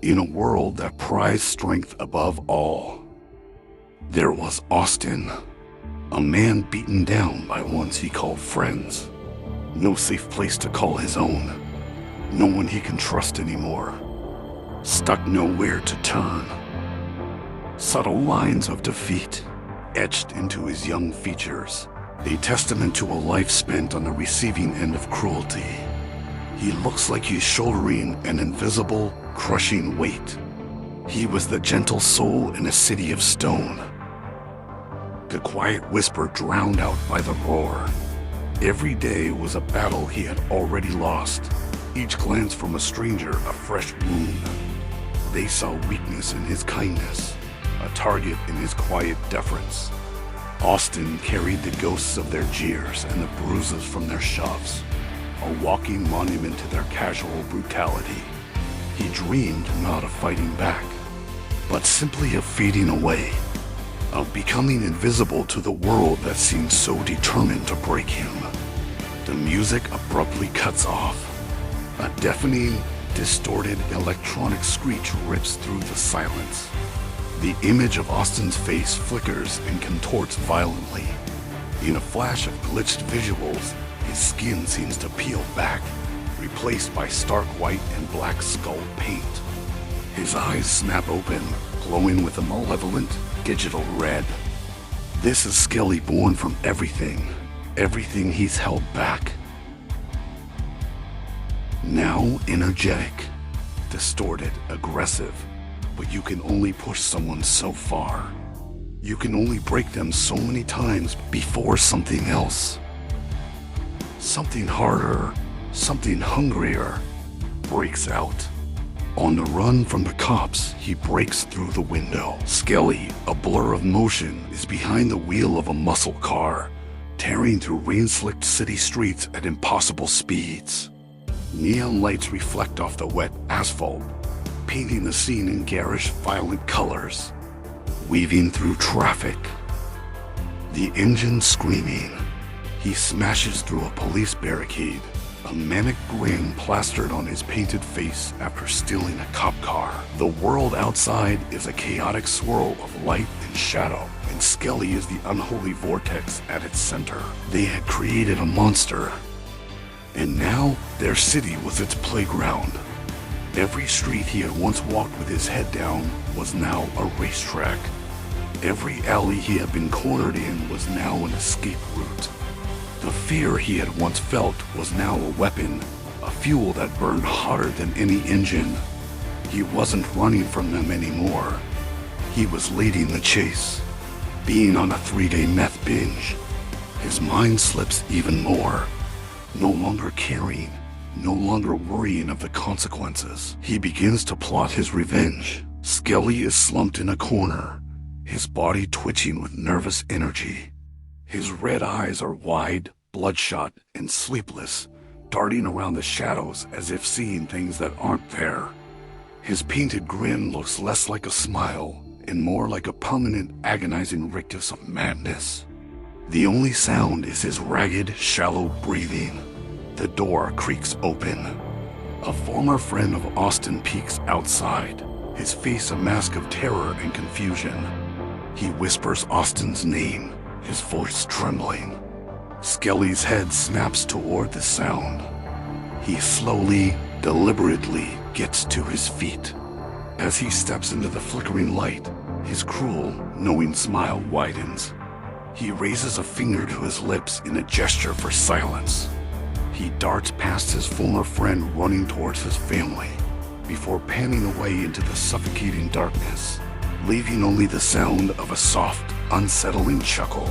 in a world that prized strength above all. There was Austin, a man beaten down by ones he called friends. No safe place to call his own. No one he can trust anymore. Stuck nowhere to turn. Subtle lines of defeat etched into his young features, a testament to a life spent on the receiving end of cruelty. He looks like he's shouldering an invisible, crushing weight. He was the gentle soul in a city of stone. The quiet whisper drowned out by the roar. Every day was a battle he had already lost, each glance from a stranger a fresh wound. They saw weakness in his kindness, a target in his quiet deference. Austin carried the ghosts of their jeers and the bruises from their shoves, a walking monument to their casual brutality. He dreamed not of fighting back, but simply of fading away, of becoming invisible to the world that seemed so determined to break him. The music abruptly cuts off. A deafening, distorted electronic screech rips through the silence. The image of Austin's face flickers and contorts violently. In a flash of glitched visuals, his skin seems to peel back, replaced by stark white and black skull paint. His eyes snap open, glowing with a malevolent, digital red. This is Skelly born from everything he's held back. Now energetic, distorted, aggressive, but you can only push someone so far. You can only break them so many times before something else. Something harder, something hungrier, breaks out. On the run from the cops, he breaks through the window. Skelly, a blur of motion, is behind the wheel of a muscle car, tearing through rain-slicked city streets at impossible speeds. Neon lights reflect off the wet asphalt, painting the scene in garish, violent colors. Weaving through traffic, the engine screaming, he smashes through a police barricade, a manic grin plastered on his painted face after stealing a cop car. The world outside is a chaotic swirl of light and shadow, and Skelly is the unholy vortex at its center. They had created a monster, and now their city was its playground. Every street he had once walked with his head down was now a racetrack. Every alley he had been cornered in was now an escape route. The fear he had once felt was now a weapon, a fuel that burned hotter than any engine. He wasn't running from them anymore. He was leading the chase, being on a 3-day meth binge. His mind slips even more, no longer caring, no longer worrying of the consequences. He begins to plot his revenge. Skelly is slumped in a corner, his body twitching with nervous energy. His red eyes are wide, bloodshot, and sleepless, darting around the shadows as if seeing things that aren't there. His painted grin looks less like a smile and more like a permanent, agonizing rictus of madness. The only sound is his ragged, shallow breathing. The door creaks open. A former friend of Austin peeks outside, his face a mask of terror and confusion. He whispers Austin's name, his voice trembling. Skelly's head snaps toward the sound. He slowly, deliberately gets to his feet. As he steps into the flickering light, his cruel, knowing smile widens. He raises a finger to his lips in a gesture for silence. He darts past his former friend running towards his family, before panning away into the suffocating darkness, leaving only the sound of a soft, unsettling chuckle.